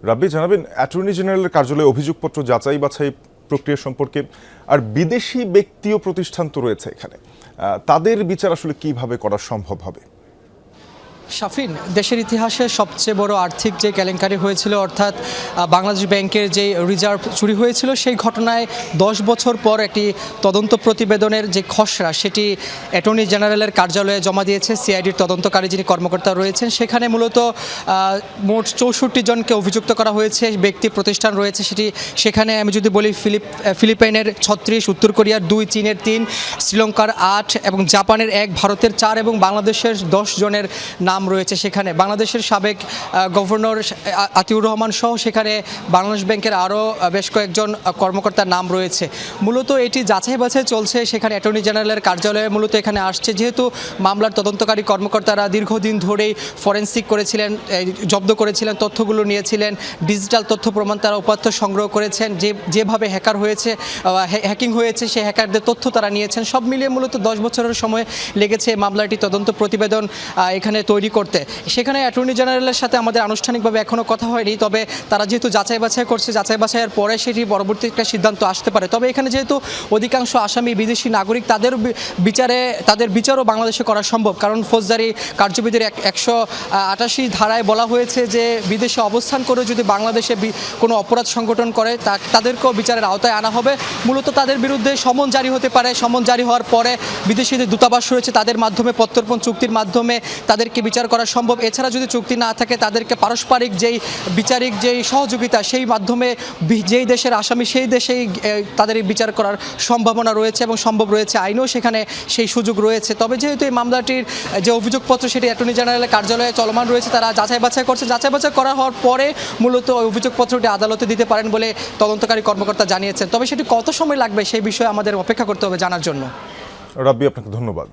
রাব্বি, জানাবেন অ্যাটর্নি জেনারেলের কার্যালয়ে অভিযোগপত্র যাচাই বাছাই প্রক্রিয়া সম্পর্কে, আর বিদেশি ব্যক্তি ও প্রতিষ্ঠান তো রয়েছে এখানে, তাদের বিচার আসলে কিভাবে করা সম্ভব হবে? শাফিন, দেশের ইতিহাসে সবচেয়ে বড় আর্থিক যে কেলেঙ্কারি হয়েছিল, অর্থাৎ বাংলাদেশ ব্যাংকের যে রিজার্ভ চুরি হয়েছিল, সেই ঘটনায় 10 বছর পর একটি তদন্ত প্রতিবেদনের যে খসড়া সেটি অ্যাটর্নি জেনারেলের কার্যালয়ে জমা দিয়েছে সিআইডির তদন্তকারী যিনি কর্মকর্তা রয়েছেন। সেখানে মূলত মোট 64 জনকে অভিযুক্ত করা হয়েছে, ব্যক্তি প্রতিষ্ঠান রয়েছে সেখানে আমি যদি বলি ফিলিপাইনের 36, উত্তর কোরিয়ার 2, চীনের 3, শ্রীলঙ্কার 8 এবং জাপানের 1, ভারতের 4 এবং বাংলাদেশের 10 জনের নাম রয়েছে। সেখানে বাংলাদেশের সাবেক গভর্নর আতিউর রহমান সহ সেখানে বাংলাদেশ ব্যাংকের আরও বেশ কয়েকজন কর্মকর্তার নাম রয়েছে। মূলত এটি যাচাই বাছাই চলছে সেখানে অ্যাটর্নি জেনারেলের কার্যালয়ে মূলত এখানে আসছে, যেহেতু মামলার তদন্তকারী কর্মকর্তারা দীর্ঘদিন ধরেই ফরেনসিক করেছিলেন, জব্দ করেছিলেন, তথ্যগুলো নিয়েছিলেন, ডিজিটাল তথ্য প্রমাণ তারা উপাত্ত সংগ্রহ করেছেন, যেভাবে হ্যাকিং হয়েছে সেই হ্যাকারদের তথ্য তারা নিয়েছেন। সব মিলিয়ে মূলত 10 বছরের সময় লেগেছে মামলাটি তদন্ত প্রতিবেদন এখানে তৈরি করতে। সেখানে অ্যাটর্নি জেনারেলের সাথে আমাদের আনুষ্ঠানিকভাবে এখনও কথা হয়নি, তবে তারা যেহেতু যাচাই বাছাই করছে, যাচাই বাছাইয়ের পরে সেটি পরবর্তী একটা সিদ্ধান্ত আসতে পারে। তবে এখানে যেহেতু অধিকাংশ আসামি বিদেশি নাগরিক, তাদের বিচারও বাংলাদেশে করা সম্ভব, কারণ ফৌজদারি কার্যবিধির 188 ধারায় বলা হয়েছে যে বিদেশে অবস্থান করে যদি বাংলাদেশে কোনো অপরাধ সংগঠন করে তাদেরকেও বিচারের আওতায় আনা হবে। মূলত তাদের বিরুদ্ধে সমন জারি হতে পারে, সমন জারি হওয়ার পরে বিদেশি যে দূতাবাস রয়েছে তাদের মাধ্যমে প্রত্যর্পণ চুক্তির মাধ্যমে তাদেরকে বিচার করা সম্ভব। এছাড়া যদি চুক্তি না থাকে তাদেরকে পারস্পরিক বিচারিক যেই সহযোগিতা সেই মাধ্যমে যেই দেশের আসামি সেই দেশেই তাদের বিচার করার সম্ভাবনা রয়েছে এবং সম্ভব রয়েছে, আইনেও সেখানে সেই সুযোগ রয়েছে। তবে যেহেতু এই মামলাটির যে অভিযোগপত্র সেটি অ্যাটর্নি জেনারেলের কার্যালয়ে চলমান রয়েছে, তারা যাচাই বাছাই করছে, যাচাই বাছাই করা হওয়ার পরে মূলত ওই অভিযোগপত্রটি আদালতে দিতে পারেন বলে তদন্তকারী কর্মকর্তা জানিয়েছেন। তবে সেটি কত সময় লাগবে সেই বিষয়ে আমাদের অপেক্ষা করতে হবে জানার জন্য। রাব্বি, আপনাকে ধন্যবাদ।